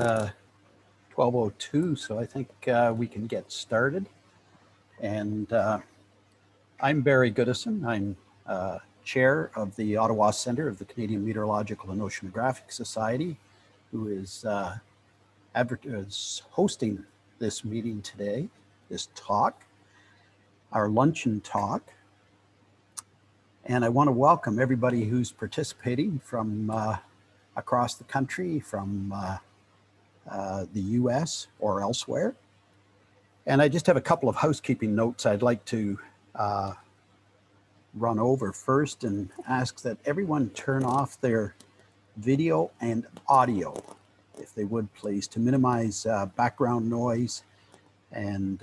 12:02, so I think we can get started. And I'm Barry Goodison. I'm chair of the Ottawa Centre of the Canadian Meteorological and Oceanographic Society, who is hosting this meeting today, this talk, our luncheon talk. And I want to welcome everybody who's participating from across the country, from the US or elsewhere. And I just have a couple of housekeeping notes I'd like to run over first, and ask that everyone turn off their video and audio, if they would please, to minimize background noise and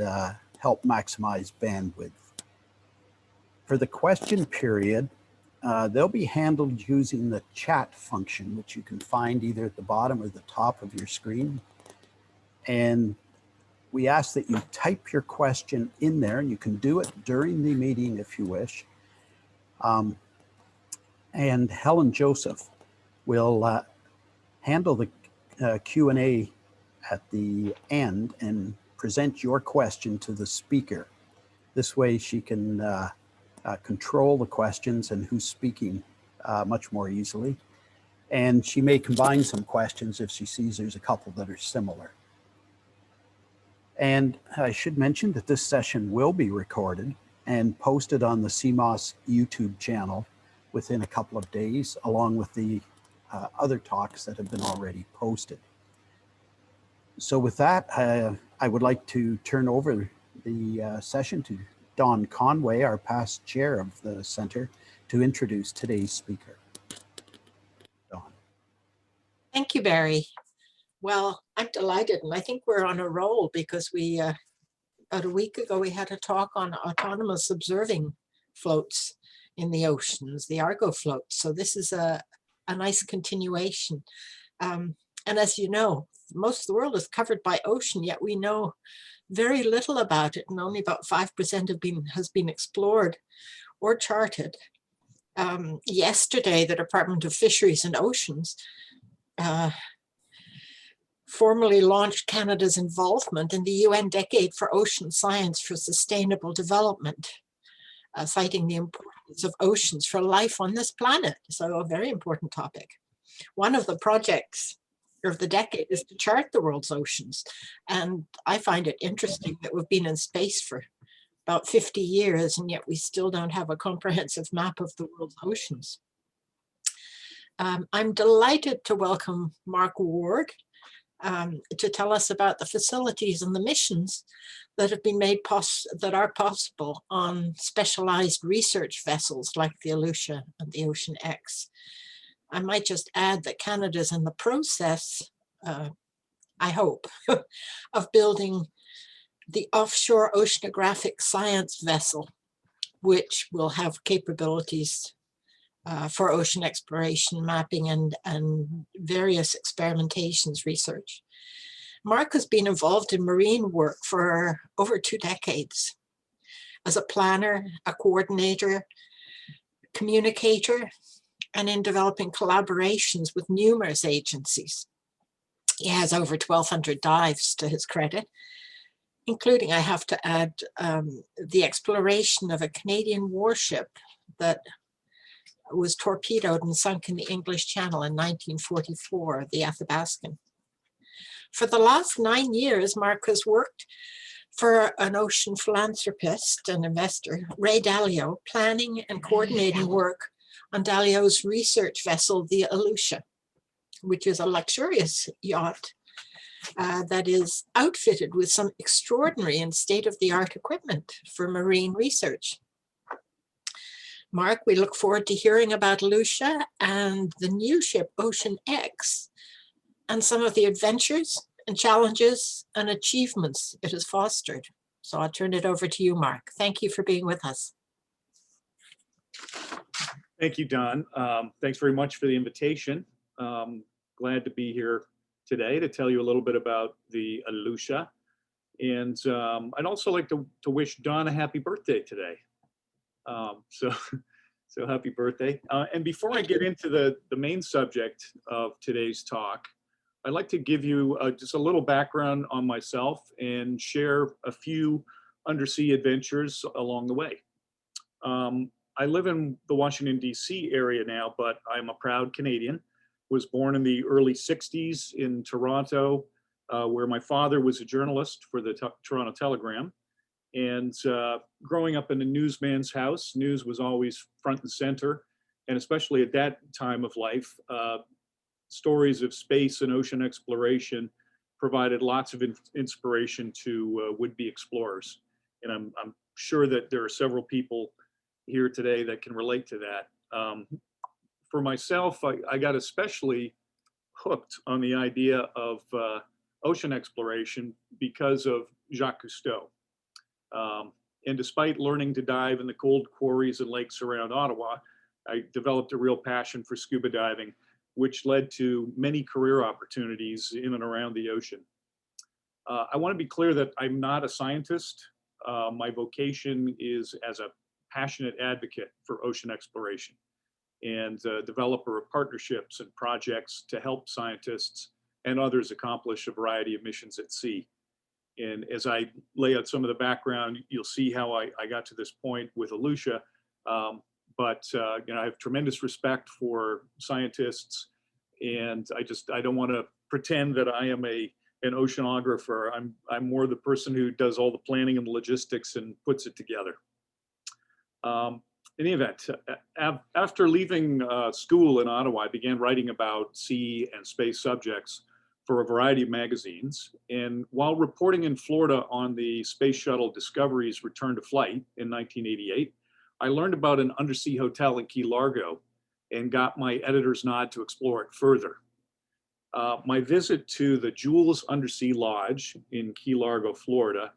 help maximize bandwidth. For the question period, they'll be handled using the chat function, which you can find either at the bottom or the top of your screen. And we ask that you type your question in there, and you can do it during the meeting if you wish. And Helen Joseph will handle the Q&A at the end and present your question to the speaker. This way she can control the questions and who's speaking much more easily. And she may combine some questions if she sees there's a couple that are similar. And I should mention that this session will be recorded and posted on the CMOS YouTube channel within a couple of days, along with the other talks that have been already posted. So with that, I would like to turn over the session to Don Conway, our past chair of the center, to introduce today's speaker. Don. Thank you, Barry. Well, I'm delighted, and I think we're on a roll because we, about a week ago, we had a talk on autonomous observing floats in the oceans, the Argo floats. So this is a nice continuation. And as you know, most of the world is covered by ocean, yet we know very little about it, and only about 5% has been explored or charted. Yesterday, the Department of Fisheries and Oceans formally launched Canada's involvement in the UN Decade for Ocean Science for Sustainable Development, citing the importance of oceans for life on this planet. So a very important topic. One of the projects of the decade is to chart the world's oceans. And I find it interesting that we've been in space for about 50 years, and yet we still don't have a comprehensive map of the world's oceans. I'm delighted to welcome Mark Ward to tell us about the facilities and the missions that have been made that are possible on specialized research vessels like the Alucia and the Hmcs. I might just add that Canada's in the process, I hope, of building the offshore oceanographic science vessel, which will have capabilities for ocean exploration, mapping, and various experimentations research. Mark has been involved in marine work for over 2 decades as a planner, a coordinator, communicator, and in developing collaborations with numerous agencies. He has over 1,200 dives to his credit, including, I have to add, the exploration of a Canadian warship that was torpedoed and sunk in the English Channel in 1944, the Athabascan. For the last 9 years, Mark has worked for an ocean philanthropist and investor, Ray Dalio, planning and coordinating work on Dalio's research vessel, the Alucia, which is a luxurious yacht that is outfitted with some extraordinary and state-of-the-art equipment for marine research. Mark, we look forward to hearing about Alucia and the new ship Hmcs and some of the adventures and challenges and achievements it has fostered. So I'll turn it over to you, Mark. Thank you for being with us. Thank you, Don. Thanks very much for the invitation. Glad to be here today to tell you a little bit about the Alucia. And I'd also like to wish Don a happy birthday today. So happy birthday. And before I get into the main subject of today's talk, I'd like to give you just a little background on myself and share a few undersea adventures along the way. I live in the Washington, D.C. area now, but I'm a proud Canadian. Was born in the early 60s in Toronto, where my father was a journalist for the Toronto Telegram. And growing up in a newsman's house, news was always front and center. And especially at that time of life, stories of space and ocean exploration provided lots of inspiration to would-be explorers. And I'm sure that there are several people here today that can relate to that. For myself, I got especially hooked on the idea of ocean exploration because of Jacques Cousteau. And despite learning to dive in the cold quarries and lakes around Ottawa, I developed a real passion for scuba diving, which led to many career opportunities in and around the ocean. I want to be clear that I'm not a scientist. My vocation is as a passionate advocate for ocean exploration and developer of partnerships and projects to help scientists and others accomplish a variety of missions at sea. And as I lay out some of the background, you'll see how I got to this point with Alucia. But you know, I have tremendous respect for scientists, and I don't want to pretend that I am an oceanographer. I'm more the person who does all the planning and the logistics and puts it together. In any event, after leaving school in Ottawa, I began writing about sea and space subjects for a variety of magazines. And while reporting in Florida on the Space Shuttle Discovery's return to flight in 1988, I learned about an undersea hotel in Key Largo and got my editor's nod to explore it further. My visit to the Jules Undersea Lodge in Key Largo, Florida,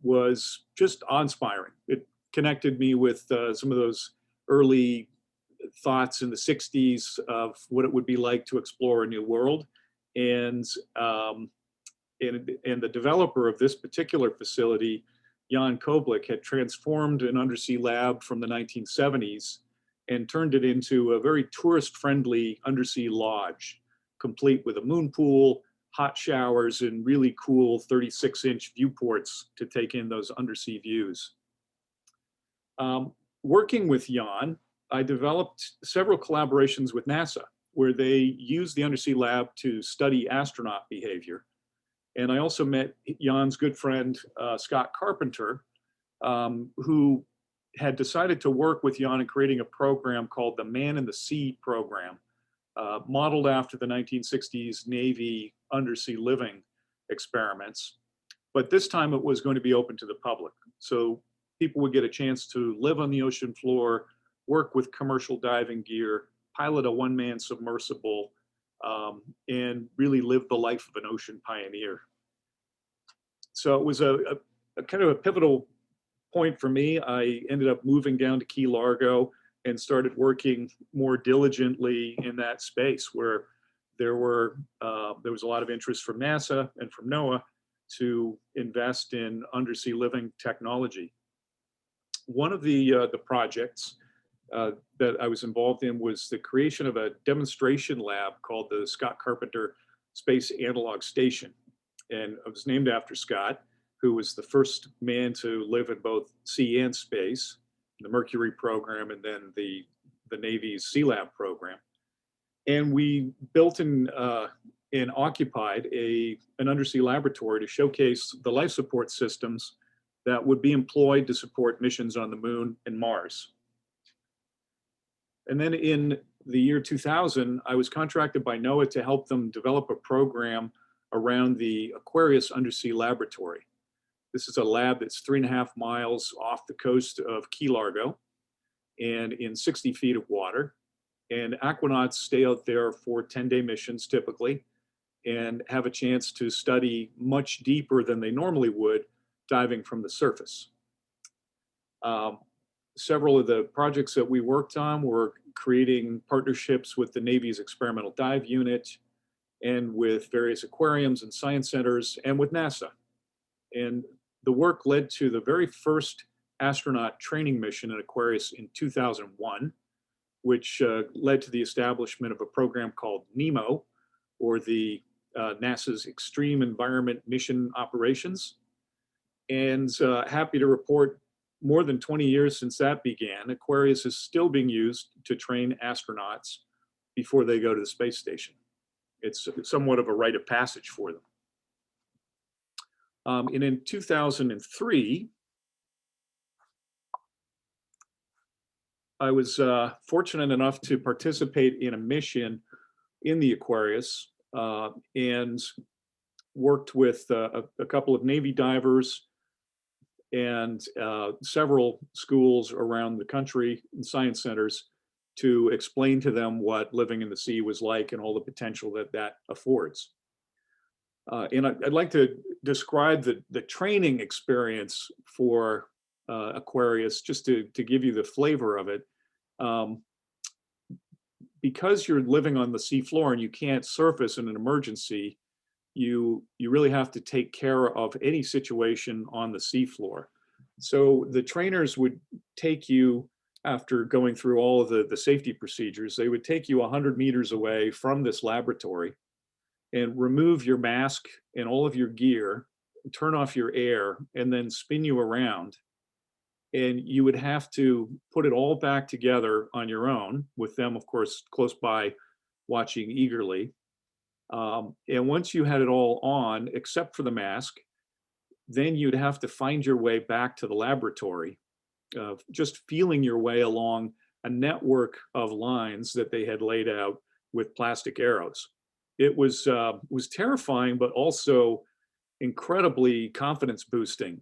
was just awe-inspiring. It connected me with some of those early thoughts in the 60s of what it would be like to explore a new world. And the developer of this particular facility, Jan Koblik, had transformed an undersea lab from the 1970s and turned it into a very tourist-friendly undersea lodge, complete with a moon pool, hot showers, and really cool 36-inch viewports to take in those undersea views. Working with Jan, I developed several collaborations with NASA, where they used the undersea lab to study astronaut behavior. And I also met Jan's good friend, Scott Carpenter, who had decided to work with Jan in creating a program called the Man in the Sea program, modeled after the 1960s Navy undersea living experiments. But this time it was going to be open to the public. So people would get a chance to live on the ocean floor, work with commercial diving gear, pilot a one-man submersible, and really live the life of an ocean pioneer. So it was a kind of a pivotal point for me. I ended up moving down to Key Largo and started working more diligently in that space where there was a lot of interest from NASA and from NOAA to invest in undersea living technology. One of the projects that I was involved in was the creation of a demonstration lab called the Scott Carpenter Space Analog Station. And it was named after Scott, who was the first man to live in both sea and space, the Mercury program, and then the Navy's Sea Lab program. And we built and occupied an undersea laboratory to showcase the life support systems that would be employed to support missions on the Moon and Mars. And then in the year 2000, I was contracted by NOAA to help them develop a program around the Aquarius Undersea Laboratory. This is a lab that's 3.5 miles off the coast of Key Largo and in 60 feet of water. And aquanauts stay out there for 10-day missions typically and have a chance to study much deeper than they normally would diving from the surface. Several of the projects that we worked on were creating partnerships with the Navy's Experimental Dive Unit and with various aquariums and science centers and with NASA. And the work led to the very first astronaut training mission in Aquarius in 2001, which led to the establishment of a program called NEMO, or the NASA's Extreme Environment Mission Operations. And happy to report, more than 20 years since that began, Aquarius is still being used to train astronauts before they go to the space station. It's somewhat of a rite of passage for them. And in 2003, I was fortunate enough to participate in a mission in the Aquarius and worked with a couple of Navy divers and several schools around the country and science centers to explain to them what living in the sea was like and all the potential that that affords. And I'd like to describe the training experience for Aquarius, just to give you the flavor of it. Because you're living on the seafloor and you can't surface in an emergency, you really have to take care of any situation on the seafloor. So the trainers would take you, after going through all of the safety procedures, they would take you 100 meters away from this laboratory and remove your mask and all of your gear, turn off your air, and then spin you around. And you would have to put it all back together on your own, with them, of course, close by watching eagerly. And once you had it all on, except for the mask, then you'd have to find your way back to the laboratory, just feeling your way along a network of lines that they had laid out with plastic arrows. It was terrifying, but also incredibly confidence boosting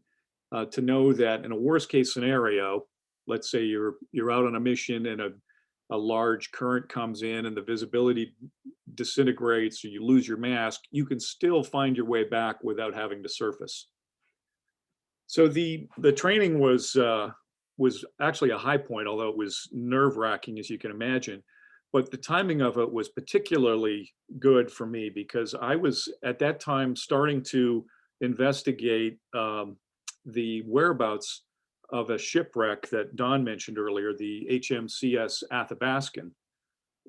to know that in a worst case scenario, let's say you're out on a mission and a large current comes in and the visibility disintegrates or you lose your mask, you can still find your way back without having to surface. So the training was actually a high point, although it was nerve-wracking, as you can imagine. But the timing of it was particularly good for me because I was at that time starting to investigate the whereabouts of a shipwreck that Don mentioned earlier, the HMCS Athabascan.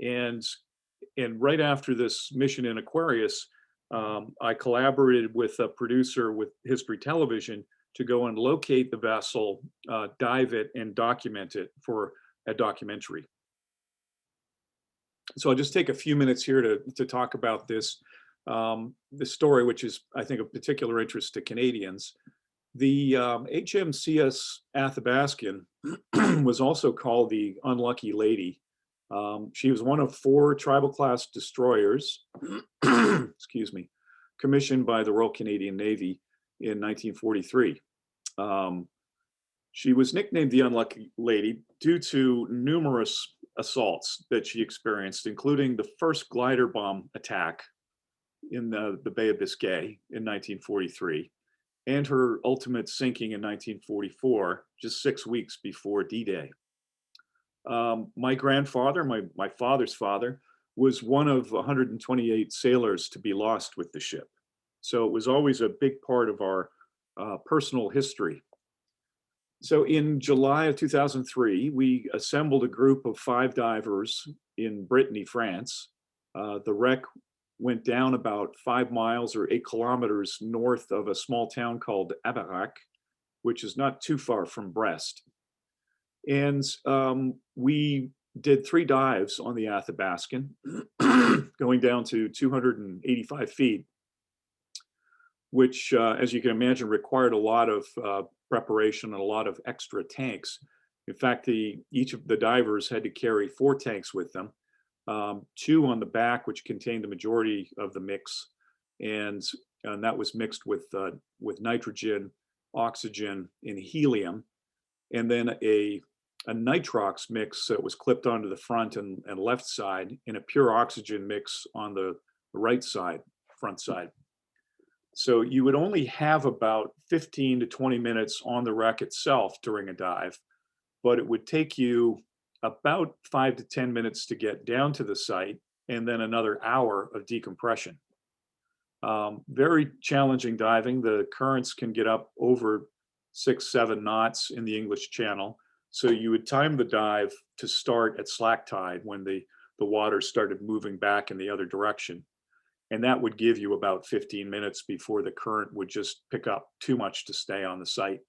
And right after this mission in Aquarius, I collaborated with a producer with History Television to go and locate the vessel, dive it, and document it for a documentary. So I'll just take a few minutes here to talk about this story, which is, I think, of particular interest to Canadians. The HMCS Athabascan was also called the Unlucky Lady. She was one of 4 tribal class destroyers, excuse me, commissioned by the Royal Canadian Navy in 1943. She was nicknamed the Unlucky Lady due to numerous assaults that she experienced, including the first glider bomb attack in the Bay of Biscay in 1943, and her ultimate sinking in 1944, just 6 weeks before D-Day. My grandfather, my father's father, was one of 128 sailors to be lost with the ship. So it was always a big part of our personal history. So in July of 2003, we assembled a group of 5 divers in Brittany, France. The wreck went down about 5 miles or 8 kilometers north of a small town called Abarac, which is not too far from Brest. And we did 3 dives on the Athabascan, going down to 285 feet, which, as you can imagine, required a lot of preparation and a lot of extra tanks. In fact, each of the divers had to carry 4 tanks with them, 2 on the back, which contained the majority of the mix, and that was mixed with nitrogen, oxygen, and helium, and then a nitrox mix that was clipped onto the front and left side, and a pure oxygen mix on the right side, front side. So you would only have about 15 to 20 minutes on the wreck itself during a dive, but it would take you about 5 to 10 minutes to get down to the site, and then another hour of decompression. Very challenging diving. The currents can get up over 6-7 knots in the English Channel. So you would time the dive to start at slack tide when the water started moving back in the other direction. And that would give you about 15 minutes before the current would just pick up too much to stay on the site.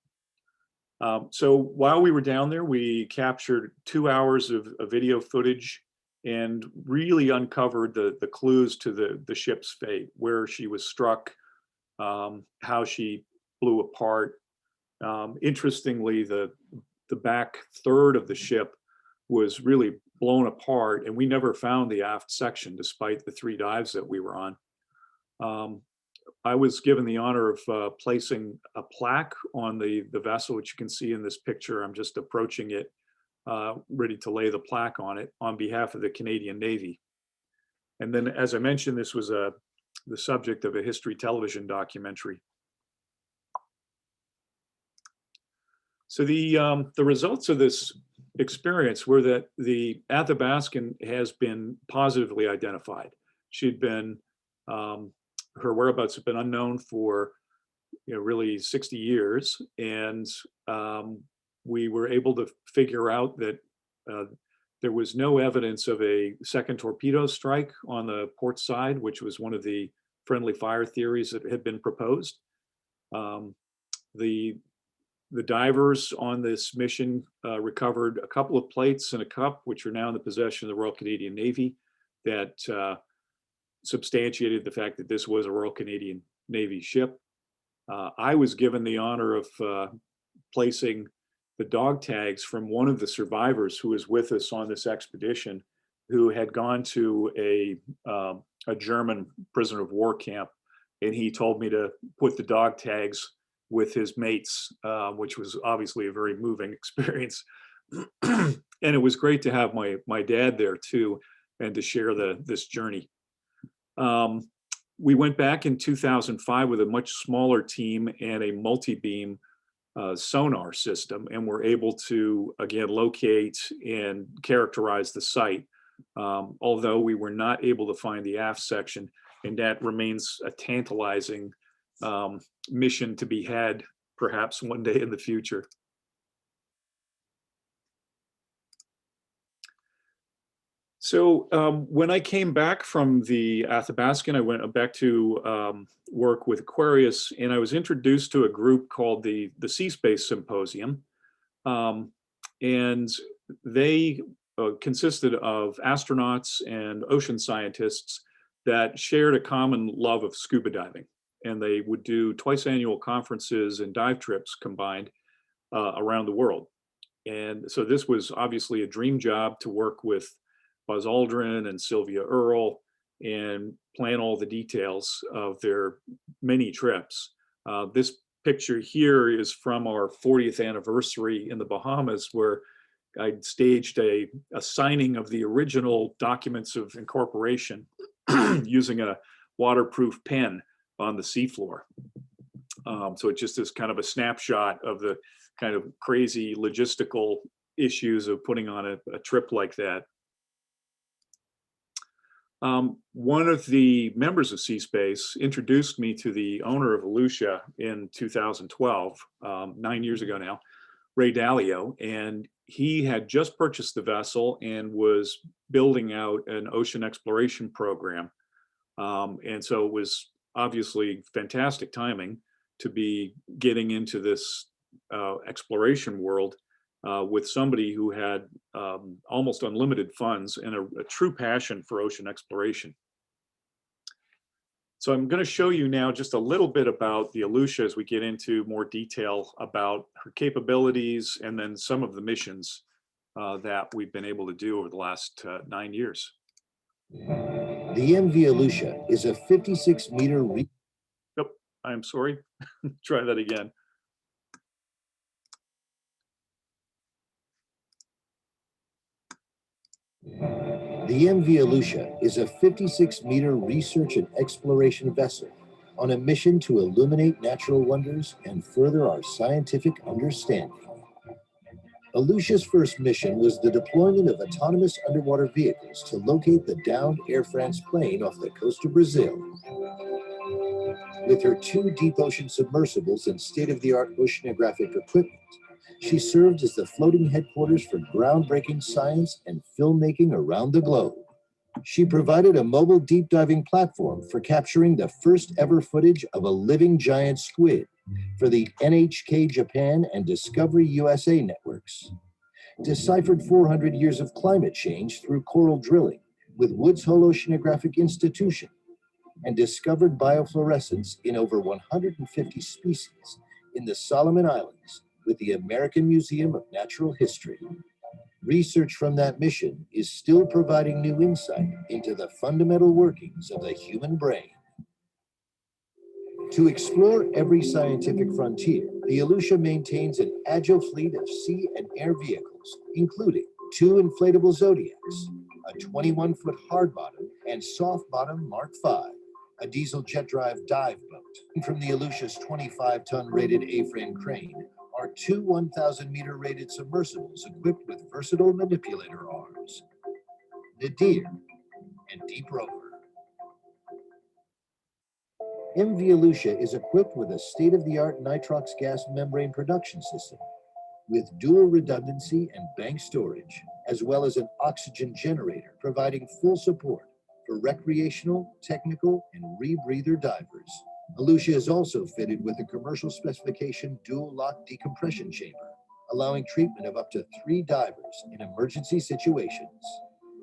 So while we were down there, we captured 2 hours of video footage and really uncovered the clues to the ship's fate, where she was struck, how she blew apart. Interestingly, the back third of the ship was really blown apart, and we never found the aft section despite the 3 dives that we were on. I was given the honor of placing a plaque on the vessel, which you can see in this picture. I'm just approaching it, ready to lay the plaque on it on behalf of the Canadian Navy. And then, as I mentioned, this was the subject of a history television documentary. So the results of this experience were that the Athabascan has been positively identified. She'd been, her whereabouts have been unknown for, really 60 years. And we were able to figure out that there was no evidence of a second torpedo strike on the port side, which was one of the friendly fire theories that had been proposed. The divers on this mission recovered a couple of plates and a cup, which are now in the possession of the Royal Canadian Navy, that substantiated the fact that this was a Royal Canadian Navy ship. I was given the honor of placing the dog tags from one of the survivors who was with us on this expedition, who had gone to a German prisoner of war camp, and he told me to put the dog tags with his mates, which was obviously a very moving experience. And it was great to have my dad there too, and to share this journey. We went back in 2005 with a much smaller team and a multi-beam sonar system, and were able to, again, locate and characterize the site, although we were not able to find the aft section, and that remains a tantalizing mission to be had perhaps one day in the future. So when I came back from the Athabascan, I went back to work with Aquarius, and I was introduced to a group called the Sea Space Symposium. And they consisted of astronauts and ocean scientists that shared a common love of scuba diving. And they would do twice annual conferences and dive trips combined around the world. And so this was obviously a dream job, to work with Buzz Aldrin and Sylvia Earle and plan all the details of their many trips. This picture here is from our 40th anniversary in the Bahamas, where I staged a signing of the original documents of incorporation using a waterproof pen on the seafloor. So it just is kind of a snapshot of the kind of crazy logistical issues of putting on a trip like that. One of the members of Sea Space introduced me to the owner of Alucia in 2012, 9 years ago now, Ray Dalio, and he had just purchased the vessel and was building out an ocean exploration program. And so it was obviously fantastic timing to be getting into this exploration world with somebody who had almost unlimited funds and a true passion for ocean exploration. So I'm going to show you now just a little bit about the Alucia as we get into more detail about her capabilities and then some of the missions that we've been able to do over the last 9 years. The MV Alucia is a 56-meter. Oh, I'm sorry. Try that again. The MV Alucia is a 56-meter research and exploration vessel on a mission to illuminate natural wonders and further our scientific understanding. Alucia's first mission was the deployment of autonomous underwater vehicles to locate the downed Air France plane off the coast of Brazil. With her 2 deep ocean submersibles and state-of-the-art oceanographic equipment, she served as the floating headquarters for groundbreaking science and filmmaking around the globe. She provided a mobile deep diving platform for capturing the first ever footage of a living giant squid for the NHK Japan and Discovery USA networks. Deciphered 400 years of climate change through coral drilling with Woods Hole Oceanographic Institution, and discovered biofluorescence in over 150 species in the Solomon Islands with the American Museum of Natural History. Research from that mission is still providing new insight into the fundamental workings of the human brain. To explore every scientific frontier, the Alucia maintains an agile fleet of sea and air vehicles, including 2 inflatable Zodiacs, a 21-foot hard bottom and soft bottom Mark V, a diesel jet drive dive boat. From the Alucia's 25-ton rated A-frame crane are 2 1,000-meter rated submersibles equipped with versatile manipulator arms, Nadir and Deep Rover. MV Alucia is equipped with a state-of-the-art nitrox gas membrane production system with dual redundancy and bank storage, as well as an oxygen generator providing full support for recreational, technical, and rebreather divers. Alucia is also fitted with a commercial specification dual lock decompression chamber, allowing treatment of up to 3 divers in emergency situations.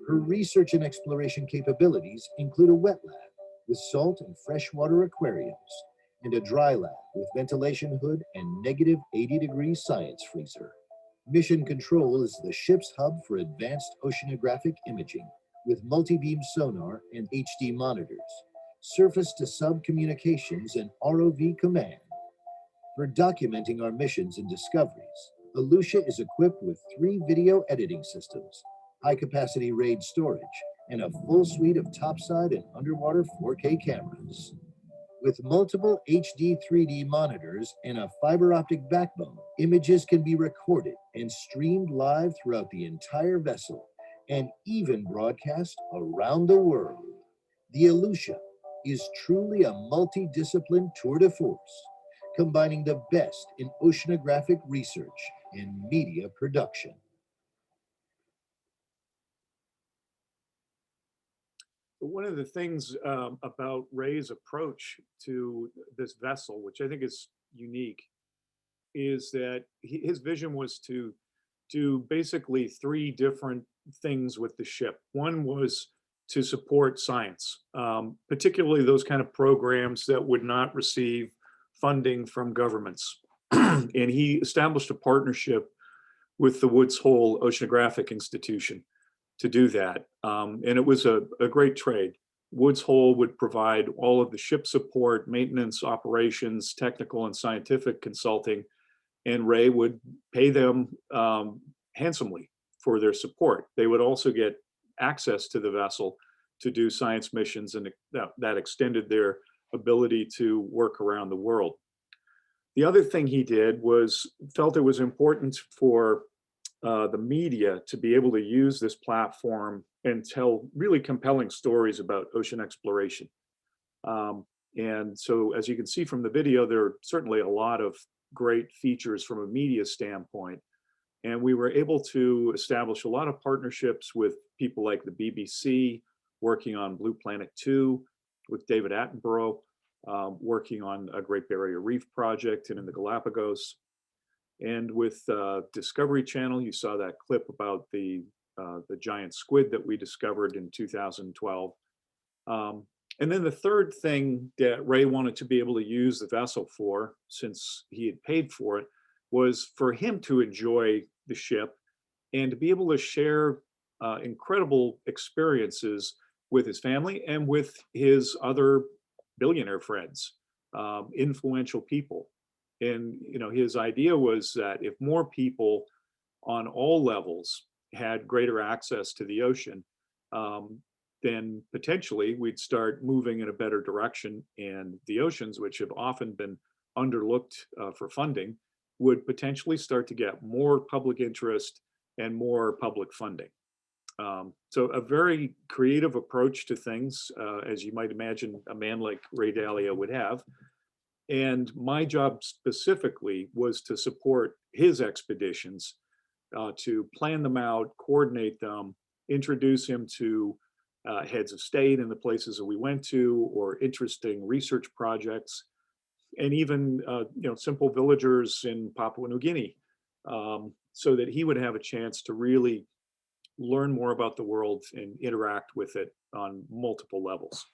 Her research and exploration capabilities include a wet lab with salt and freshwater aquariums, and a dry lab with ventilation hood and negative 80-degree science freezer. Mission Control is the ship's hub for advanced oceanographic imaging with multi-beam sonar and HD monitors, surface-to-sub communications, and ROV command. For documenting our missions and discoveries, Alucia is equipped with 3 video editing systems, high-capacity RAID storage, and a full suite of topside and underwater 4K cameras. With multiple HD 3D monitors and a fiber optic backbone, images can be recorded and streamed live throughout the entire vessel and even broadcast around the world. The Alucia is truly a multidisciplined tour de force, combining the best in oceanographic research and media production. One of the things about Ray's approach to this vessel, which I think is unique, is that his vision was to do basically 3 different things with the ship. One was to support science, particularly those kind of programs that would not receive funding from governments. And he established a partnership with the Woods Hole Oceanographic Institution to do that. And it was a great trade. Woods Hole would provide all of the ship support, maintenance, operations, technical and scientific consulting, and Ray would pay them handsomely for their support. They would also get access to the vessel to do science missions, and that extended their ability to work around the world. The other thing he did was felt it was important for the media to be able to use this platform and tell really compelling stories about ocean exploration. And so, as you can see from the video, there are certainly a lot of great features from a media standpoint. And we were able to establish a lot of partnerships with people like the BBC, working on Blue Planet 2, with David Attenborough, working on a Great Barrier Reef project and in the Galapagos. And with Discovery Channel, you saw that clip about the giant squid that we discovered in 2012. And then the third thing that Ray wanted to be able to use the vessel for, since he had paid for it, was for him to enjoy the ship and to be able to share incredible experiences with his family and with his other billionaire friends, influential people. And his idea was that if more people on all levels had greater access to the ocean, then potentially we'd start moving in a better direction, and the oceans, which have often been underlooked for funding, would potentially start to get more public interest and more public funding. So a very creative approach to things, as you might imagine a man like Ray Dalio would have. And my job specifically was to support his expeditions, to plan them out, coordinate them, introduce him to heads of state in the places that we went to, or interesting research projects, and even simple villagers in Papua New Guinea, so that he would have a chance to really learn more about the world and interact with it on multiple levels.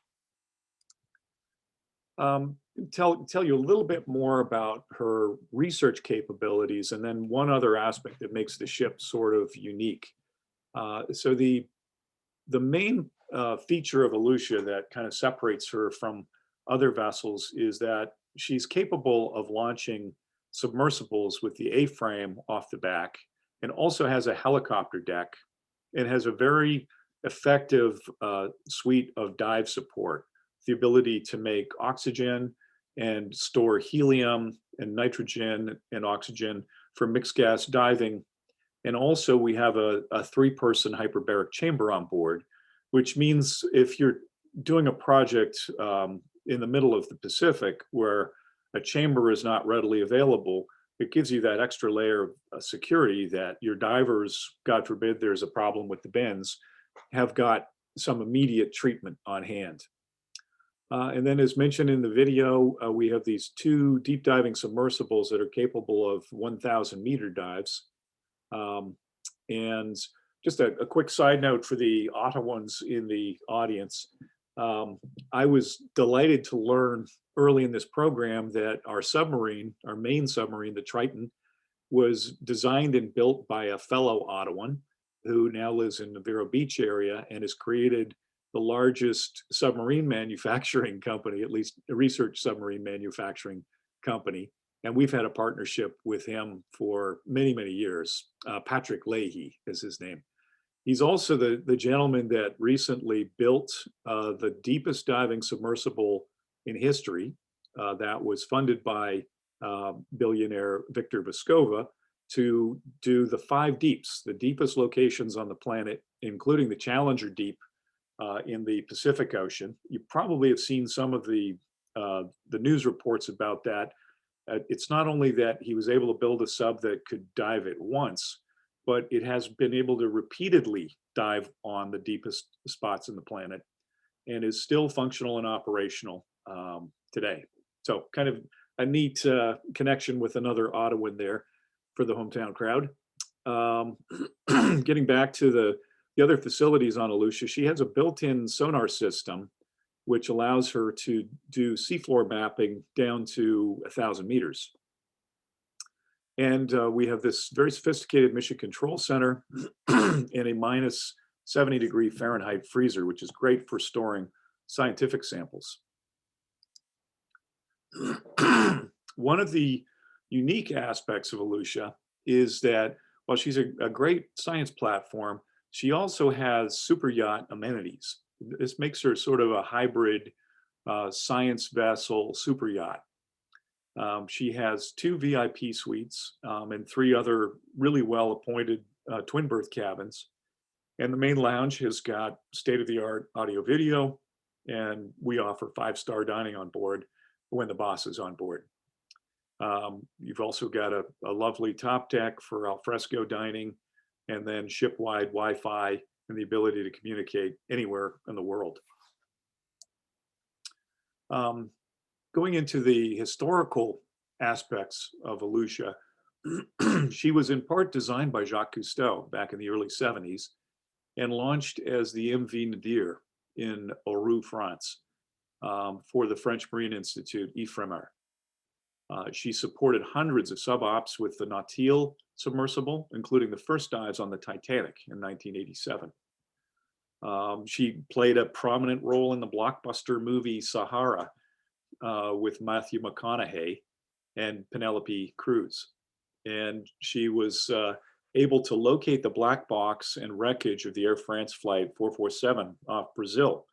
Tell you a little bit more about her research capabilities, and then one other aspect that makes the ship sort of unique. So the main feature of Alucia that kind of separates her from other vessels is that she's capable of launching submersibles with the A-frame off the back, and also has a helicopter deck, and has a very effective suite of dive support, the ability to make oxygen and store helium and nitrogen and oxygen for mixed gas diving. And also we have a 3-person hyperbaric chamber on board, which means if you're doing a project in the middle of the Pacific where a chamber is not readily available, it gives you that extra layer of security that your divers, God forbid there's a problem with the bends, have got some immediate treatment on hand. And then, as mentioned in the video, we have these 2 deep diving submersibles that are capable of 1,000-meter dives. And just a quick side note for the Ottawans in the audience. I was delighted to learn early in this program that our submarine, our main submarine, the Triton, was designed and built by a fellow Ottawan who now lives in the Vero Beach area and has created the largest submarine manufacturing company, at least a research submarine manufacturing company. And we've had a partnership with him for many, many years. Patrick Leahy is his name. He's also the gentleman that recently built the deepest diving submersible in history that was funded by billionaire Victor Vescova to do the 5 deeps, the deepest locations on the planet, including the Challenger Deep in the Pacific Ocean. You probably have seen some of the news reports about that. It's not only that he was able to build a sub that could dive at once, but it has been able to repeatedly dive on the deepest spots in the planet and is still functional and operational today. So kind of a neat connection with another Ottawan there for the hometown crowd. Getting back to the other facilities on Alucia, she has a built-in sonar system which allows her to do seafloor mapping down to 1,000 meters. And we have this very sophisticated mission control center and a minus 70-degree Fahrenheit freezer, which is great for storing scientific samples. One of the unique aspects of Alucia is that while she's a great science platform, she also has super yacht amenities. This makes her sort of a hybrid science vessel super yacht. She has 2 VIP suites and 3 other really well appointed twin berth cabins. And the main lounge has got state-of-the-art audio video, and we offer 5-star dining on board when the boss is on board. You've also got a lovely top deck for alfresco dining, and then ship-wide Wi-Fi and the ability to communicate anywhere in the world. Going into the historical aspects of Alucia, she was in part designed by Jacques Cousteau back in the early 70s and launched as the MV Nadir in Auroux, France, for the French Marine Institute, IFREMER. She supported hundreds of sub-ops with the Nautil submersible, including the first dives on the Titanic in 1987. She played a prominent role in the blockbuster movie Sahara with Matthew McConaughey and Penelope Cruz. And she was able to locate the black box and wreckage of the Air France flight 447 off Brazil.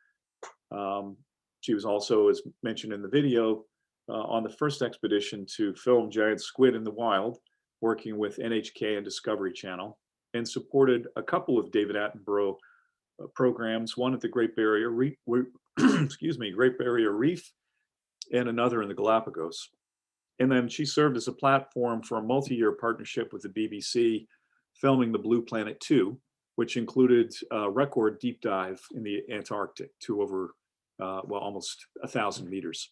She was also, as mentioned in the video, on the first expedition to film giant squid in the wild, working with NHK and Discovery Channel, and supported a couple of David Attenborough programs, one at the Great Barrier Reef, Great Barrier Reef, and another in the Galapagos. And then she served as a platform for a multi-year partnership with the BBC, filming the Blue Planet 2, which included a record deep dive in the Antarctic to over, well, almost 1,000 meters.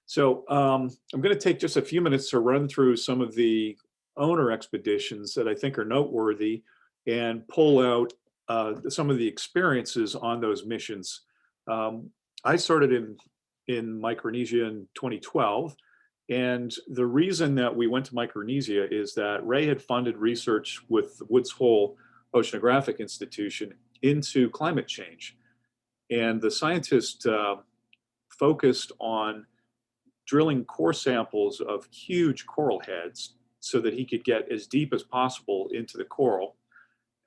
So I'm going to take just a few minutes to run through some of the owner expeditions that I think are noteworthy and pull out some of the experiences on those missions. I started in Micronesia in 2012. And the reason that we went to Micronesia is that Ray had funded research with the Woods Hole Oceanographic Institution into climate change. And the scientist focused on drilling core samples of huge coral heads so that he could get as deep as possible into the coral.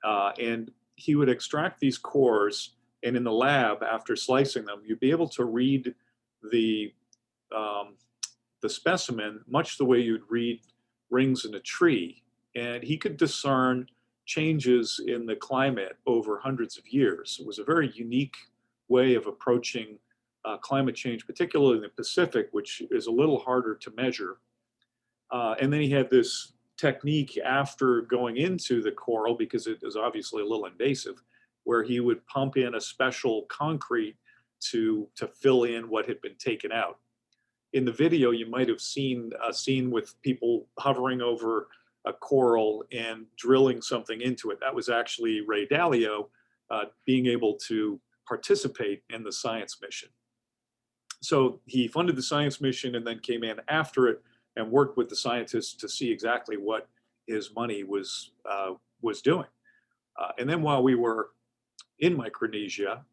And he would extract these cores, and in the lab, after slicing them, you'd be able to read the specimen much the way you'd read rings in a tree. And he could discern changes in the climate over hundreds of years. It was a very unique way of approaching climate change, particularly in the Pacific, which is a little harder to measure. And then he had this technique after going into the coral, because it is obviously a little invasive, where he would pump in a special concrete to fill in what had been taken out. In the video, you might have seen a scene with people hovering over a coral and drilling something into it. That was actually Ray Dalio being able to participate in the science mission. So he funded the science mission and then came in after it and worked with the scientists to see exactly what his money was doing. And then while we were in Micronesia,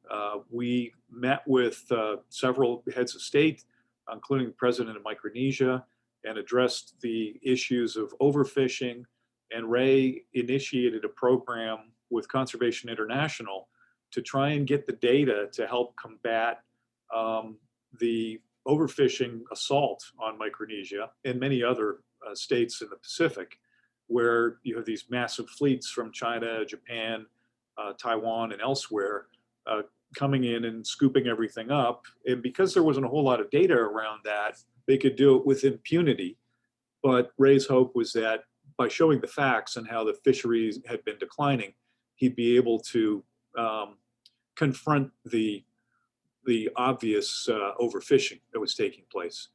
we met with several heads of state, including the president of Micronesia, and addressed the issues of overfishing. And Ray initiated a program with Conservation International to try and get the data to help combat the overfishing assault on Micronesia and many other states in the Pacific, where you have these massive fleets from China, Japan, Taiwan, and elsewhere coming in and scooping everything up. And because there wasn't a whole lot of data around that, they could do it with impunity. But Ray's hope was that by showing the facts and how the fisheries had been declining, he'd be able to confront the obvious overfishing that was taking place.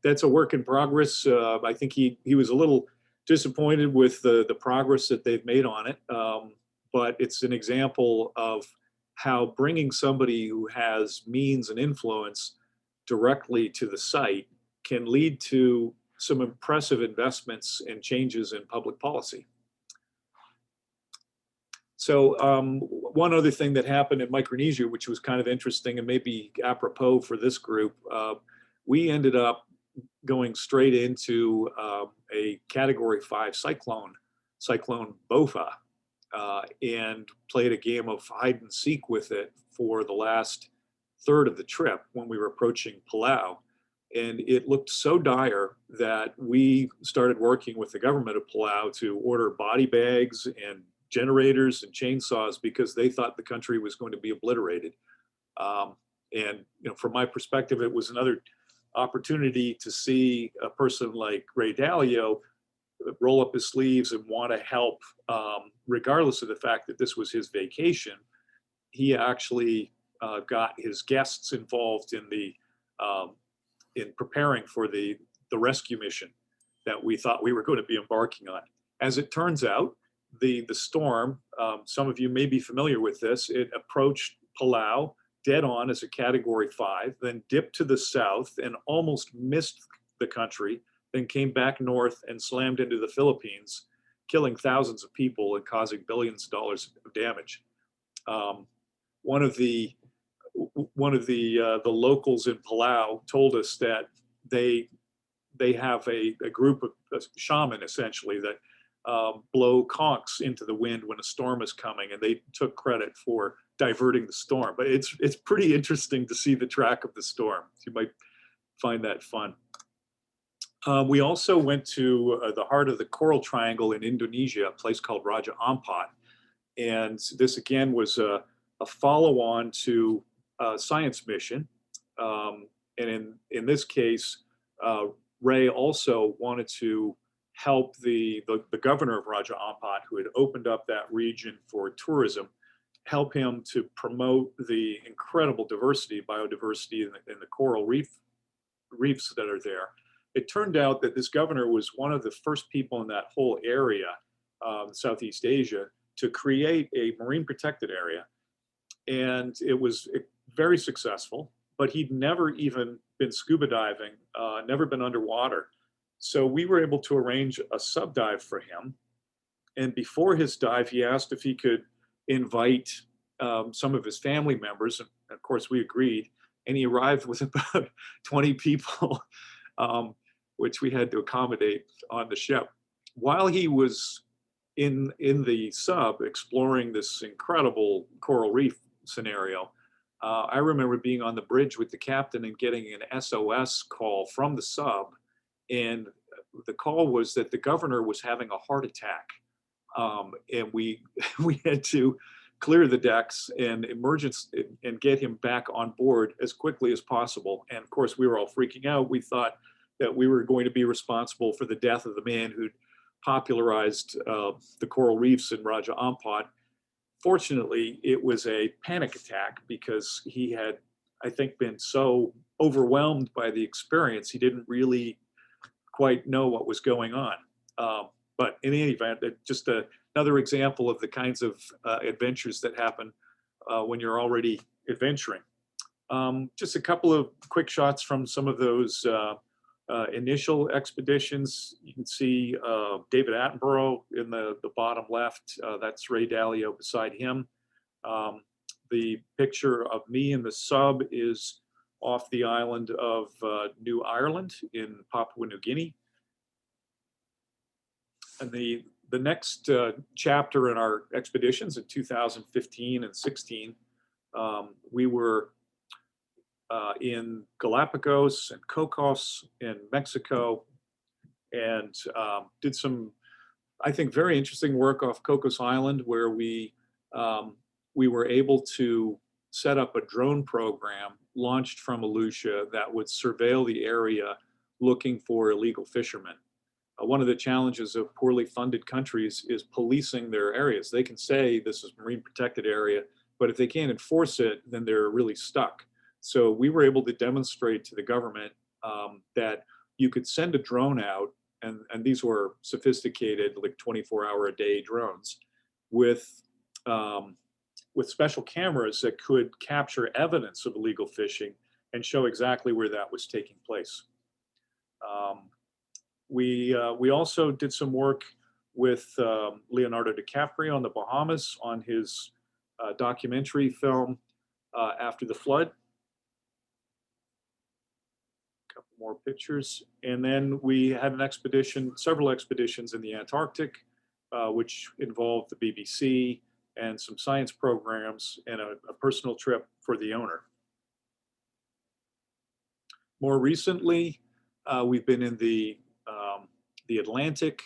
That's a work in progress. I think he was a little disappointed with the progress that they've made on it, but it's an example of how bringing somebody who has means and influence directly to the site can lead to some impressive investments and changes in public policy. So one other thing that happened in Micronesia, which was kind of interesting and maybe apropos for this group, we ended up going straight into a Category 5 cyclone Bofa, and played a game of hide and seek with it for the last third of the trip when we were approaching Palau. And it looked so dire that we started working with the government of Palau to order body bags and generators and chainsaws because they thought the country was going to be obliterated. And from my perspective, it was another opportunity to see a person like Ray Dalio roll up his sleeves and want to help, regardless of the fact that this was his vacation. He actually got his guests involved in preparing for the rescue mission that we thought we were going to be embarking on. As it turns out, the storm, some of you may be familiar with this, it approached Palau dead on as a Category 5, then dipped to the south and almost missed the country, then came back north and slammed into the Philippines, killing thousands of people and causing billions of dollars of damage. One of the locals in Palau told us that they have a group of shaman essentially that blow conchs into the wind when a storm is coming, and they took credit for diverting the storm. But it's pretty interesting to see the track of the storm. You might find that fun. We also went to the heart of the Coral Triangle in Indonesia, a place called Raja Ampat. And this again was a follow-on to a science mission. And in this case, Ray also wanted to help the governor of Raja Ampat, who had opened up that region for tourism, help him to promote the incredible diversity, biodiversity in the coral reefs that are there. It turned out that this governor was one of the first people in that whole area, Southeast Asia, to create a marine protected area. And it was very successful, but he'd never even been scuba diving, never been underwater. So we were able to arrange a sub dive for him. And before his dive, he asked if he could invite some of his family members. And of course, we agreed. And he arrived with about 20 people, which we had to accommodate on the ship. While he was in the sub exploring this incredible coral reef scenario, I remember being on the bridge with the captain and getting an SOS call from the sub. And the call was that the governor was having a heart attack. And we had to clear the decks and get him back on board as quickly as possible. And of course, we were all freaking out. We thought that we were going to be responsible for the death of the man who'd popularized the coral reefs in Raja Ampat. Fortunately, it was a panic attack because he had, I think, been so overwhelmed by the experience, he didn't really quite know what was going on. But in any event, just another example of the kinds of adventures that happen when you're already adventuring. Just a couple of quick shots from some of those initial expeditions. You can see David Attenborough in the bottom left. That's Ray Dalio beside him. The picture of me in the sub is off the island of New Ireland in Papua New Guinea. And the next chapter in our expeditions in 2015 and 16, we were in Galapagos and Cocos in Mexico, and did some, I think, very interesting work off Cocos Island, where we were able to set up a drone program launched from Alucia that would surveil the area looking for illegal fishermen. One of the challenges of poorly funded countries is policing their areas. They can say this is marine protected area, but if they can't enforce it, then they're really stuck. So we were able to demonstrate to the government that you could send a drone out, and these were sophisticated, like 24-hour-a-day drones, with special cameras that could capture evidence of illegal fishing and show exactly where that was taking place. We also did some work with Leonardo DiCaprio on the Bahamas on his documentary film, After the Flood. A couple more pictures. And then we had an expedition, several expeditions in the Antarctic, which involved the BBC and some science programs and a personal trip for the owner. More recently, we've been in the Atlantic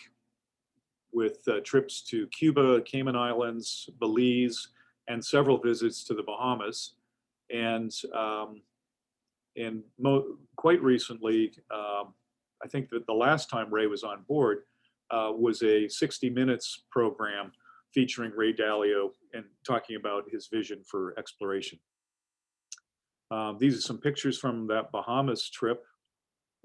with trips to Cuba, Cayman Islands, Belize, and several visits to the Bahamas. And quite recently, I think that the last time Ray was on board was a 60 Minutes program featuring Ray Dalio and talking about his vision for exploration. These are some pictures from that Bahamas trip.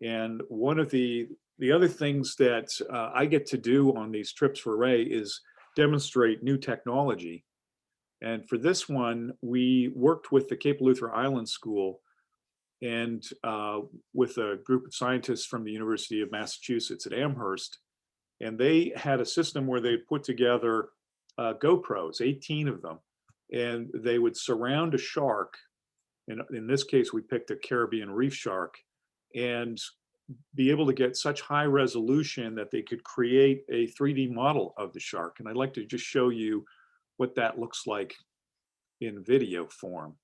And one of the other things that I get to do on these trips for Ray is demonstrate new technology. And for this one, we worked with the Cape Eleuthera Island School and with a group of scientists from the University of Massachusetts at Amherst. And they had a system where they put together GoPros, 18 of them, and they would surround a shark. And in this case, we picked a Caribbean reef shark, and be able to get such high resolution that they could create a 3D model of the shark. And I'd like to just show you what that looks like in video form.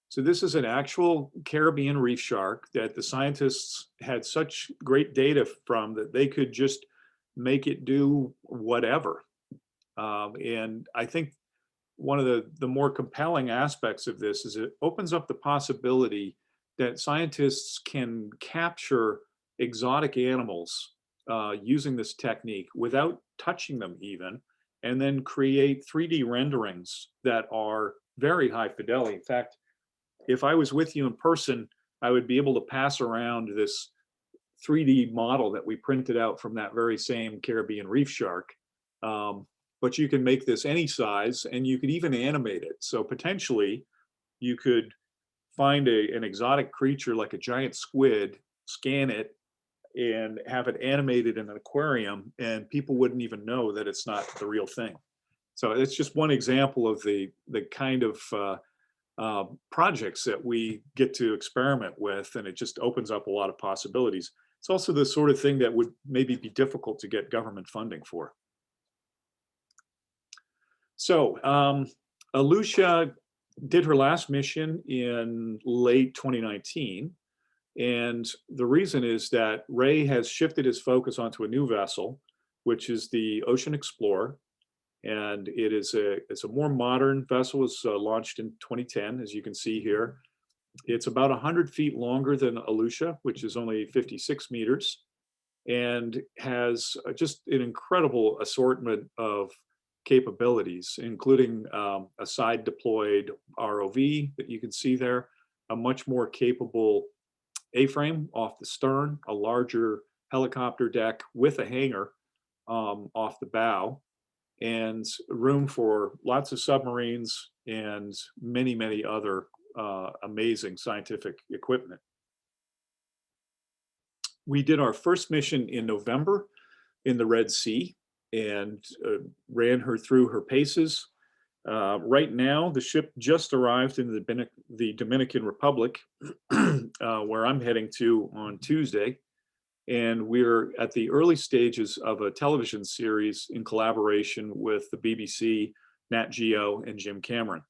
So this is an actual Caribbean reef shark that the scientists had such great data from that they could just make it do whatever. And I think one of the more compelling aspects of this is it opens up the possibility that scientists can capture exotic animals using this technique without touching them even, and then create 3D renderings that are very high fidelity. In fact, if I was with you in person, I would be able to pass around this 3D model that we printed out from that very same Caribbean reef shark. But you can make this any size, and you could even animate it. So potentially you could find an exotic creature like a giant squid, scan it, and have it animated in an aquarium, and people wouldn't even know that it's not the real thing. So it's just one example of the kind of projects that we get to experiment with, and it just opens up a lot of possibilities. It's also the sort of thing that would maybe be difficult to get government funding for. So Alucia did her last mission in late 2019. And the reason is that Ray has shifted his focus onto a new vessel, which is the Ocean Explorer. And it's a more modern vessel. It was launched in 2010, as you can see here. It's about 100 feet longer than Alucia, which is only 56 meters, and has just an incredible assortment of capabilities, including a side deployed ROV that you can see there, a much more capable A-frame off the stern, a larger helicopter deck with a hangar off the bow, and room for lots of submarines and many, many other amazing scientific equipment. We did our first mission in November in the Red Sea and ran her through her paces. Right now, the ship just arrived in the Dominican Republic, where I'm heading to on Tuesday. And we're at the early stages of a television series in collaboration with the BBC, Nat Geo, and Jim Cameron.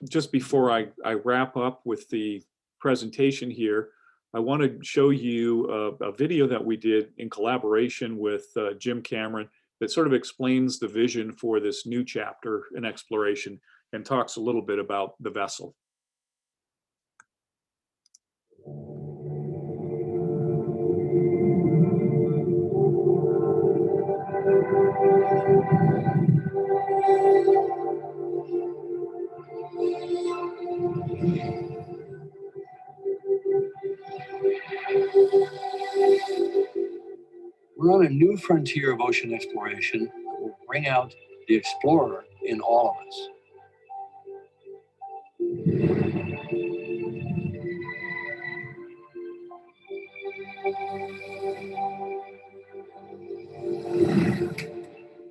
Just before I wrap up with the presentation here, I want to show you a video that we did in collaboration with Jim Cameron that sort of explains the vision for this new chapter in exploration and talks a little bit about the vessel. We're on a new frontier of ocean exploration that will bring out the explorer in all of us.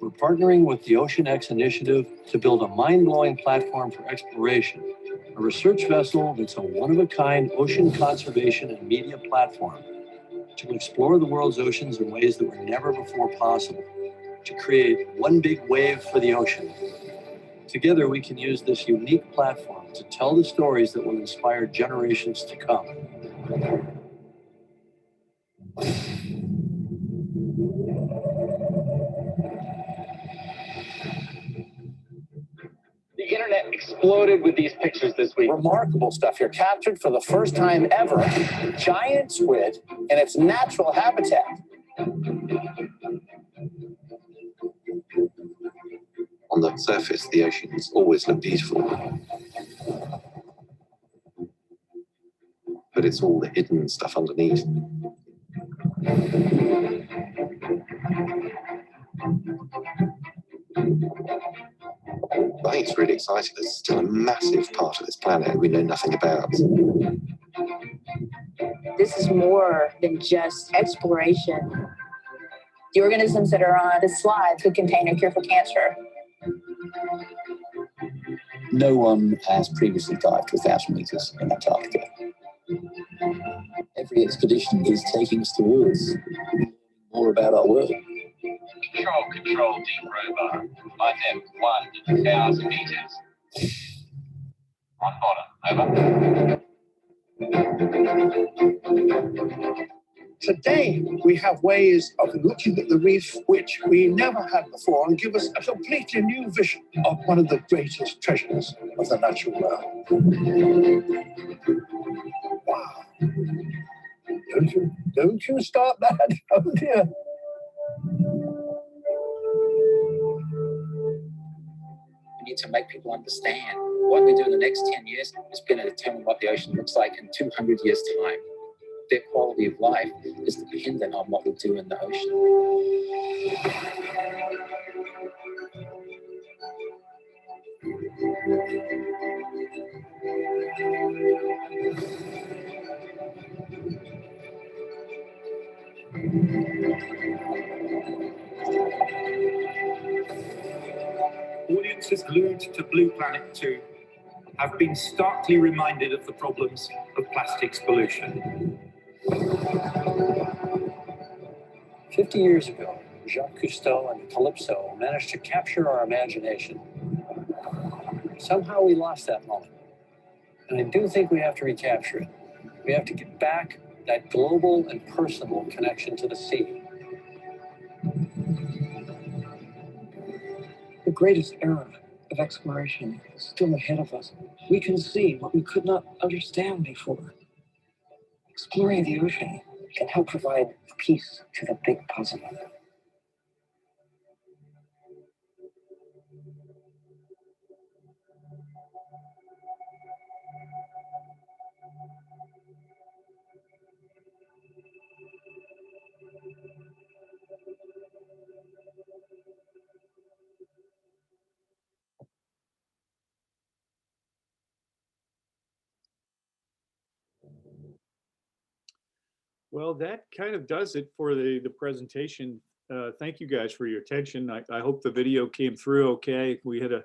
We're partnering with the Hmcs initiative to build a mind-blowing platform for exploration, a research vessel that's a one-of-a-kind ocean conservation and media platform to explore the world's oceans in ways that were never before possible, to create one big wave for the ocean. Together, we can use this unique platform to tell the stories that will inspire generations to come. The internet exploded with these pictures this week. Remarkable stuff here, captured for the first time ever. Giant squid in its natural habitat. On the surface, the oceans always look beautiful. But it's all the hidden stuff underneath. I think it's really exciting. There's still a massive part of this planet we know nothing about. This is more than just exploration. The organisms that are on the slides could contain a cure for cancer. No one has previously dived 1,000 meters in Antarctica. Every expedition is taking us towards more about our world. Control, deep rover. My depth 1,000 meters. On bottom, over. Today, we have ways of looking at the reef which we never had before and give us a completely new vision of one of the greatest treasures of the natural world. Wow. Don't you start that. Oh dear. We need to make people understand what we do in the next 10 years is going to determine what the ocean looks like in 200 years' time. Their quality of life is dependent on what we do in the ocean. Audiences glued to Blue Planet 2 have been starkly reminded of the problems of plastics pollution. 50 years ago, Jacques Cousteau and Calypso managed to capture our imagination. Somehow we lost that moment. And I do think we have to recapture it. We have to get back that global and personal connection to the sea. The greatest era of exploration is still ahead of us. We can see what we could not understand before. Exploring the ocean can help provide a piece to the big puzzle. Well, that kind of does it for the presentation. Thank you guys for your attention. I hope the video came through okay. We had a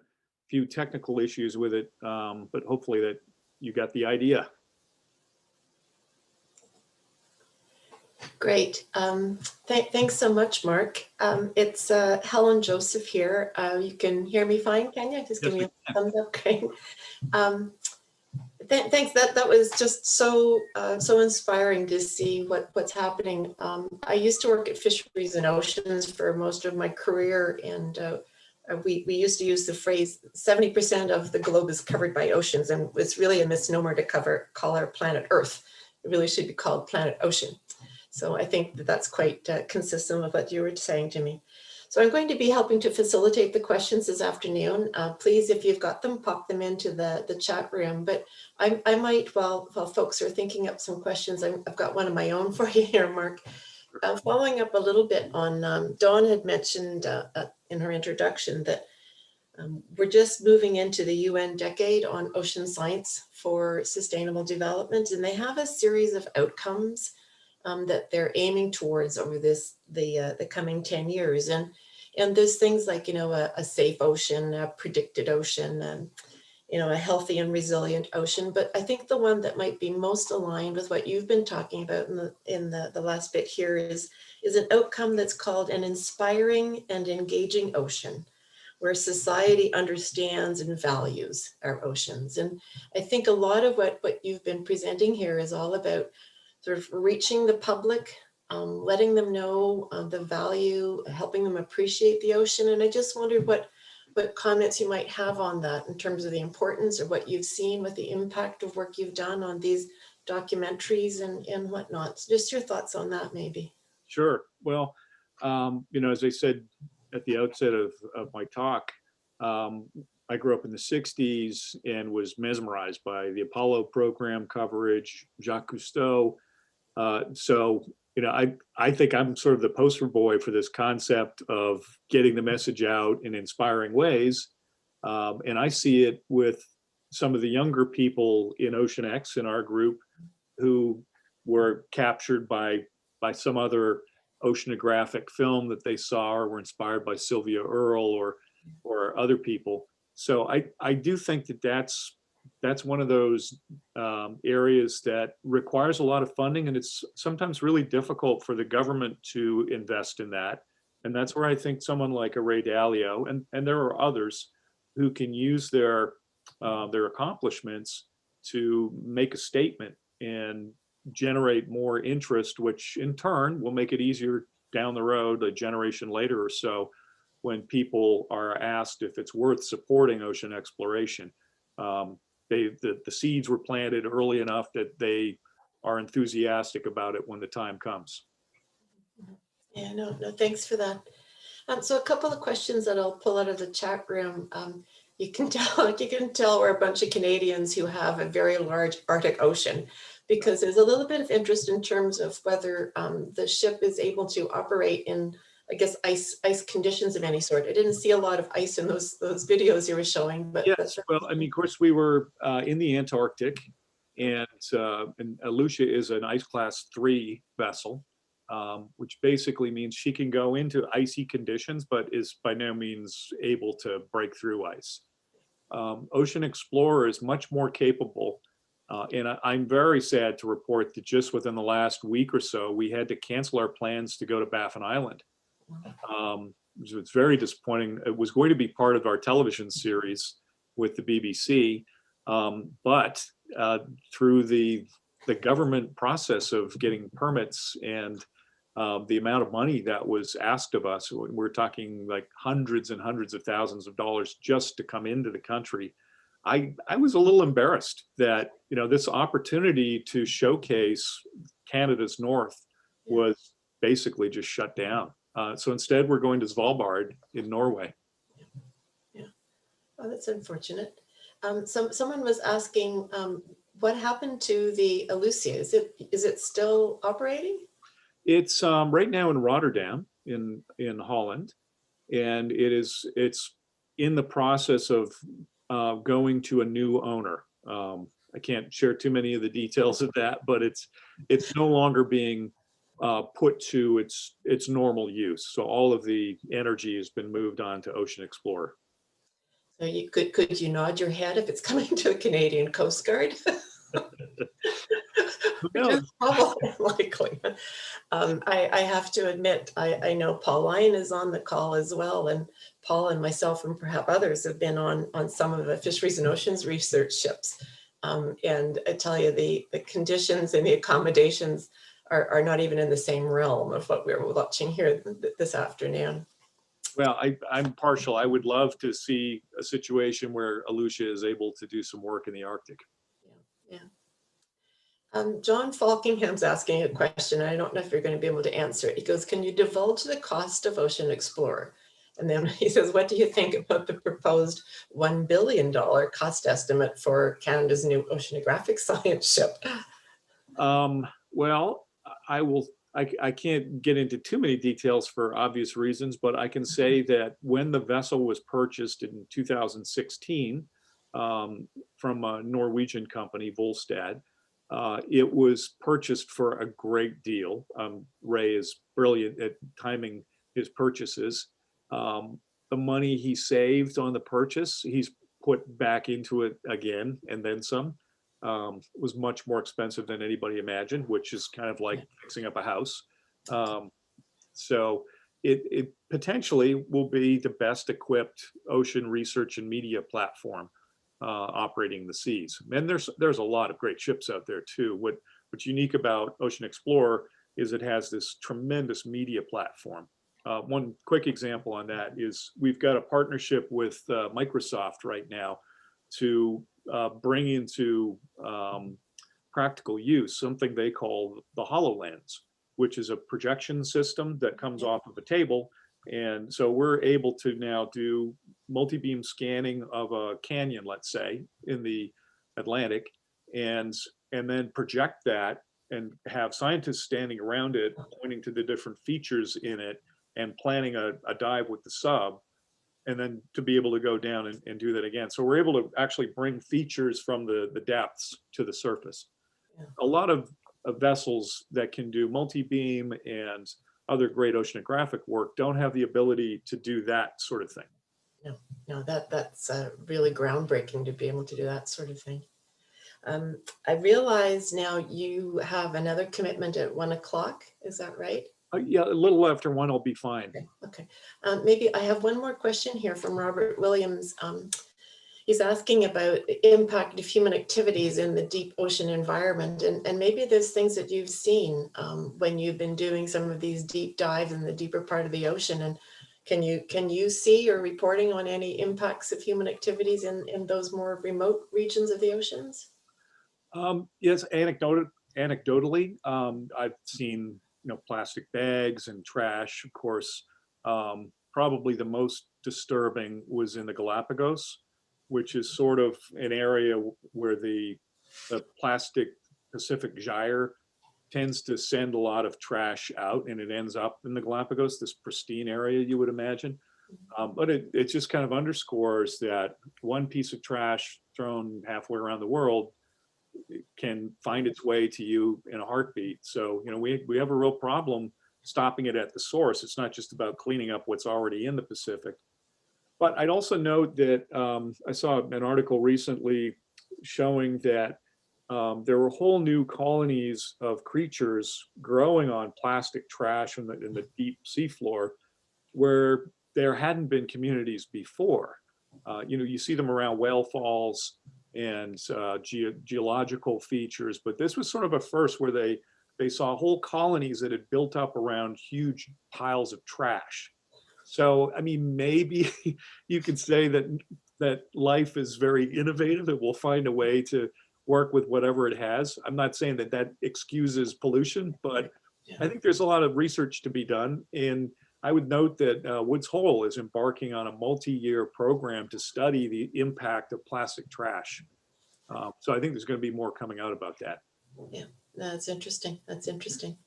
few technical issues with it, but hopefully that you got the idea. Great. Thanks so much, Mark. It's Helen Joseph here. You can hear me fine, can you? Just give me a thumbs up. Great. Thanks. That was just so inspiring to see what's happening. I used to work at Fisheries and Oceans for most of my career, and we used to use the phrase 70% of the globe is covered by oceans, and it's really a misnomer to call our planet Earth. It really should be called Planet Ocean. So I think that's quite consistent with what you were saying to me. So I'm going to be helping to facilitate the questions this afternoon. Please, if you've got them, pop them into the chat room. But I might, while folks are thinking up some questions, I've got one of my own for you here, Mark. Following up a little bit on, Dawn had mentioned in her introduction that we're just moving into the UN decade on ocean science for sustainable development, and they have a series of outcomes that they're aiming towards over the coming 10 years. And there's things like, a safe ocean, a predicted ocean, and, a healthy and resilient ocean. But I think the one that might be most aligned with what you've been talking about in the last bit here is an outcome that's called an inspiring and engaging ocean, where society understands and values our oceans. And I think a lot of what you've been presenting here is all about sort of reaching the public, letting them know the value, helping them appreciate the ocean. And I just wondered what comments you might have on that in terms of the importance or what you've seen with the impact of work you've done on these documentaries and whatnot. So just your thoughts on that, maybe. Sure. Well, as I said at the outset of my talk, I grew up in the 60s and was mesmerized by the Apollo program coverage, Jacques Cousteau. I think I'm sort of the poster boy for this concept of getting the message out in inspiring ways. And I see it with some of the younger people in Oceanx in our group who were captured by some other oceanographic film that they saw or were inspired by Sylvia Earle or other people. So I do think that's one of those areas that requires a lot of funding, and it's sometimes really difficult for the government to invest in that. And that's where I think someone like a Ray Dalio, and there are others who can use their accomplishments to make a statement and generate more interest, which in turn will make it easier down the road, a generation later or so, when people are asked if it's worth supporting ocean exploration. The seeds were planted early enough that they are enthusiastic about it when the time comes. Yeah, no, thanks for that. So a couple of questions that I'll pull out of the chat room. You can tell we're a bunch of Canadians who have a very large Arctic Ocean, because there's a little bit of interest in terms of whether the ship is able to operate in, I guess, ice conditions of any sort. I didn't see a lot of ice in those videos you were showing, but yes, that's right. well, I mean, of course, we were in the Antarctic, and Alucia is an ice class 3 vessel, which basically means she can go into icy conditions, but is by no means able to break through ice. Ocean Explorer is much more capable. And I'm very sad to report that just within the last week or so, we had to cancel our plans to go to Baffin Island. Which was very disappointing. It was going to be part of our television series with the BBC, but through the government process of getting permits and the amount of money that was asked of us, we're talking like hundreds and hundreds of thousands of dollars just to come into the country. I was a little embarrassed that, you know, this opportunity to showcase Canada's North was basically just shut down. So instead, we're going to Svalbard in Norway. Yeah, oh, that's unfortunate. Someone was asking, what happened to the Alucia? Is it still operating? It's right now in Rotterdam, in Holland, and it's in the process of going to a new owner. I can't share too many of the details of that, but it's no longer being put to its normal use. So all of the energy has been moved on to Ocean Explorer. So you could you nod your head if it's coming to a Canadian Coast Guard? Which is probably likely. I have to admit, I know Paul Lyon is on the call as well, and Paul and myself and perhaps others have been on some of the Fisheries and Oceans research ships. And I tell you, the conditions and the accommodations are not even in the same realm of what we're watching here this afternoon. Well, I'm partial. I would love to see a situation where Alucia is able to do some work in the Arctic. Yeah. John Falkingham's asking a question. I don't know if you're going to be able to answer it. He goes, can you divulge the cost of Ocean Explorer? And then he says, what do you think about the proposed $1 billion cost estimate for Canada's new oceanographic science ship? Well, I can't get into too many details for obvious reasons, but I can say that when the vessel was purchased in 2016 from a Norwegian company, Volstad, it was purchased for a great deal. Ray is brilliant at timing his purchases. The money he saved on the purchase, he's put back into it again and then some. Was much more expensive than anybody imagined, which is kind of like fixing up a house. So it potentially will be the best equipped ocean research and media platform operating the seas. And there's a lot of great ships out there too. What's unique about Ocean Explorer is it has this tremendous media platform. One quick example on that is we've got a partnership with Microsoft right now to bring into practical use something they call the HoloLens, which is a projection system that comes off of a table. And so we're able to now do multi-beam scanning of a canyon, let's say, in the Atlantic, and then project that and have scientists standing around it, pointing to the different features in it and planning a dive with the sub, and then to be able to go down and do that again. So we're able to actually bring features from the depths to the surface. Yeah. A lot of vessels that can do multi-beam and other great oceanographic work don't have the ability to do that sort of thing. No, that's really groundbreaking to be able to do that sort of thing. I realize now you have another commitment at 1 o'clock. Is that right? Yeah, a little after 1, I'll be fine. Okay. Maybe I have one more question here from Robert Williams. He's asking about the impact of human activities in the deep ocean environment. And maybe there's things that you've seen when you've been doing some of these deep dives in the deeper part of the ocean. And can you see or reporting on any impacts of human activities in those more remote regions of the oceans? Yes, anecdotally, I've seen, plastic bags and trash, of course. Probably the most disturbing was in the Galapagos, which is sort of an area where the plastic Pacific gyre tends to send a lot of trash out, and it ends up in the Galapagos, this pristine area you would imagine. But it just kind of underscores that one piece of trash thrown halfway around the world can find its way to you in a heartbeat. So, we have a real problem stopping it at the source. It's not just about cleaning up what's already in the Pacific. But I'd also note that I saw an article recently showing that there were whole new colonies of creatures growing on plastic trash in the deep seafloor where there hadn't been communities before. You see them around whale falls and geological features, but this was sort of a first where they saw whole colonies that had built up around huge piles of trash. So, I mean, maybe you could say that life is very innovative. It will find a way to work with whatever it has. I'm not saying that excuses pollution, but I think there's a lot of research to be done. And I would note that Woods Hole is embarking on a multi-year program to study the impact of plastic trash. So I think there's going to be more coming out about that. Yeah, that's interesting. That's interesting.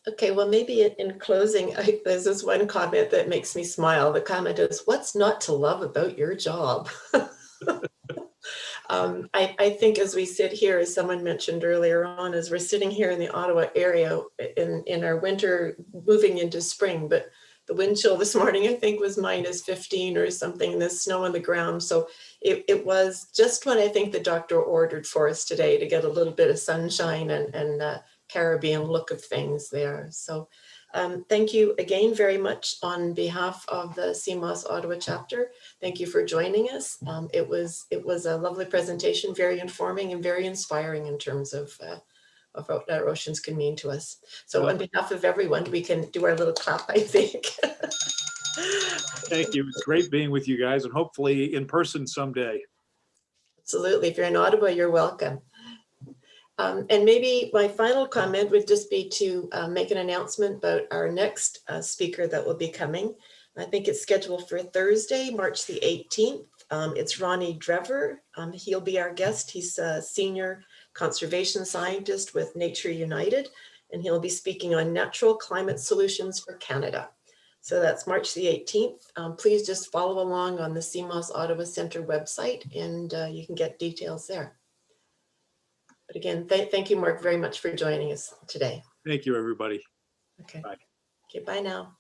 Okay, well, maybe in closing, there's this one comment that makes me smile. The comment is, "What's not to love about your job?" I think as we sit here, as someone mentioned earlier on, as we're sitting here in the Ottawa area in our winter moving into spring, but the wind chill this morning, I think, was -15 or something, and there's snow on the ground. So it was just what I think the doctor ordered for us today, to get a little bit of sunshine and Caribbean look of things there. So thank you again very much on behalf of the CMOS Ottawa chapter. Thank you for joining us. It was a lovely presentation, very informing and very inspiring in terms of what our oceans can mean to us. So on behalf of everyone, we can do our little clap, I think. Thank you. It's great being with you guys, and hopefully in person someday. Absolutely. If you're in Ottawa, you're welcome. And maybe my final comment would just be to make an announcement about our next speaker that will be coming. I think it's scheduled for Thursday, March the 18th. It's Ronnie Drever. He'll be our guest. He's a senior conservation scientist with Nature United, and he'll be speaking on natural climate solutions for Canada. So that's March the 18th. Please just follow along on the CMOS Ottawa Centre website, and you can get details there. But again, thank you, Mark, very much for joining us today. Thank you, everybody. Okay. Bye. Okay, bye now.